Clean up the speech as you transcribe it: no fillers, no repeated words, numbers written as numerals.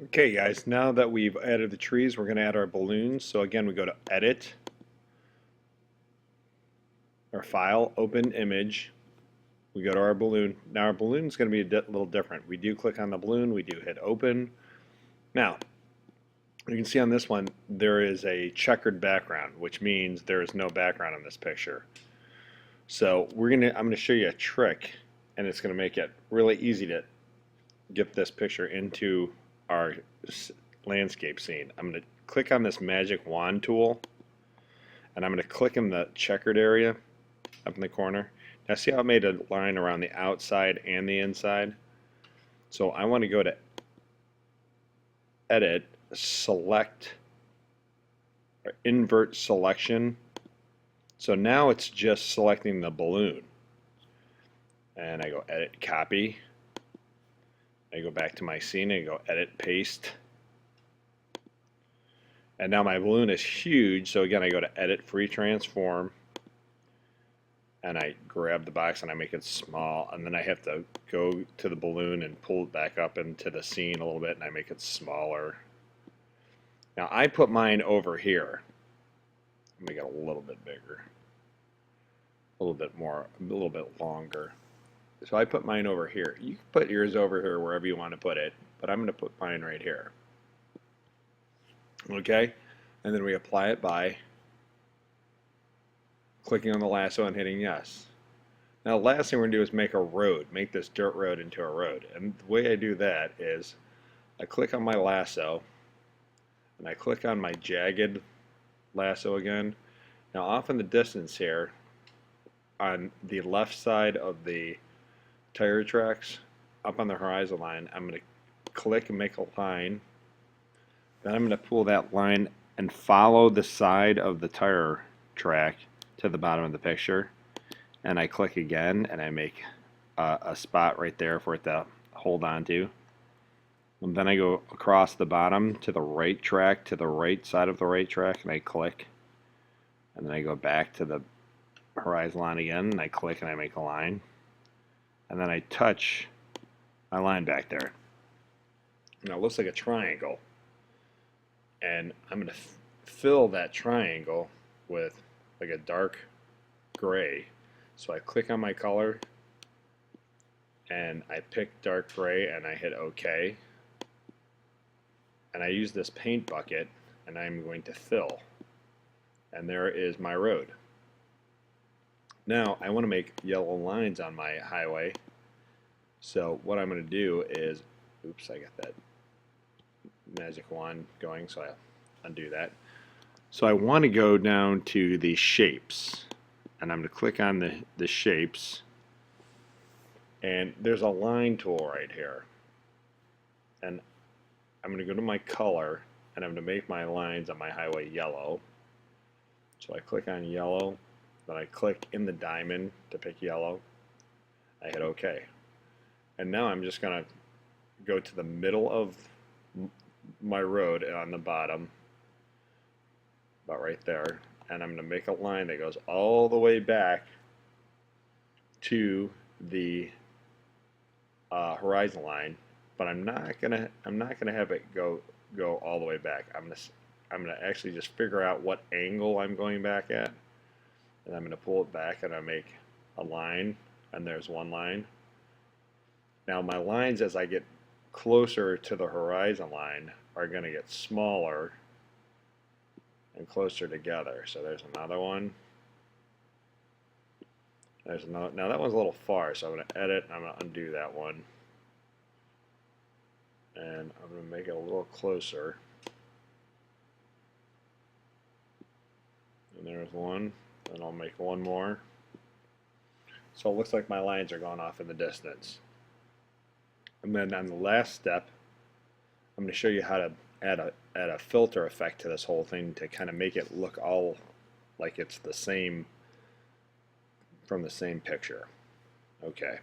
Okay guys, now that we've added the trees, we're going to add our balloons. So again, we go to Edit, our File, Open Image. We go to our balloon. Now our balloon is going to be a little different. We do click on the balloon, we do hit Open. Now, you can see on this one, there is a checkered background, which means there is no background in this picture. So I'm going to show you a trick, and it's going to make it really easy to get this picture into our landscape scene. I'm going to click on this magic wand tool, and I'm going to click in the checkered area up in the corner. Now see how it made a line around the outside and the inside? So I want to go to Edit, Select, or Invert Selection. So now it's just selecting the balloon. And I go Edit, Copy. I go back to my scene and go Edit, Paste. And now my balloon is huge, so again I go to Edit, Free Transform, and I grab the box and I make it small, and then I have to go to the balloon and pull it back up into the scene a little bit, and I make it smaller. Now I put mine over here. Make it a little bit bigger, a little bit more, a little bit longer. So I put mine over here. You can put yours over here wherever you want to put it, but I'm going to put mine right here. Okay, and then we apply it by clicking on the lasso and hitting yes. Now the last thing we're going to do is make a road, make this dirt road into a road. And the way I do that is I click on my lasso and I click on my jagged lasso again. Now off in the distance here, on the left side of the tire tracks, up on the horizon line, I'm going to click and make a line. Then I'm going to pull that line and follow the side of the tire track to the bottom of the picture, and I click again and I make a spot right there for it to hold on to. And then I go across the bottom to the right track, to the right side of the right track, and I click, and then I go back to the horizon line again and I click and I make a line, and then I touch my line back there. Now it looks like a triangle, and I'm going to fill that triangle with like a dark gray. So I click on my color and I pick dark gray and I hit OK, and I use this paint bucket and I'm going to fill, and there is my road. Now I want to make yellow lines on my highway, so what I'm going to do is, oops, I got that magic wand going, so I undo that. So I want to go down to the shapes, and I'm going to click on the shapes, and there's a line tool right here, and I'm going to go to my color and I'm going to make my lines on my highway yellow. So I click on yellow, then I click in the diamond to pick yellow, I hit OK, and now I'm just going to go to the middle of my road on the bottom, about right there, and I'm going to make a line that goes all the way back to the horizon line, but I'm not gonna have it go all the way back. I'm gonna actually just figure out what angle I'm going back at, and I'm gonna pull it back and I make a line, and there's one line. Now my lines, as I get closer to the horizon line, are going to get smaller and closer together. So there's another one. There's another. Now that one's a little far, so I'm going to edit and I'm going to undo that one. And I'm going to make it a little closer. And there's one. And I'll make one more. So it looks like my lines are going off in the distance. And then on the last step, I'm going to show you how to add a filter effect to this whole thing to kind of make it look all like it's the same, from the same picture. Okay.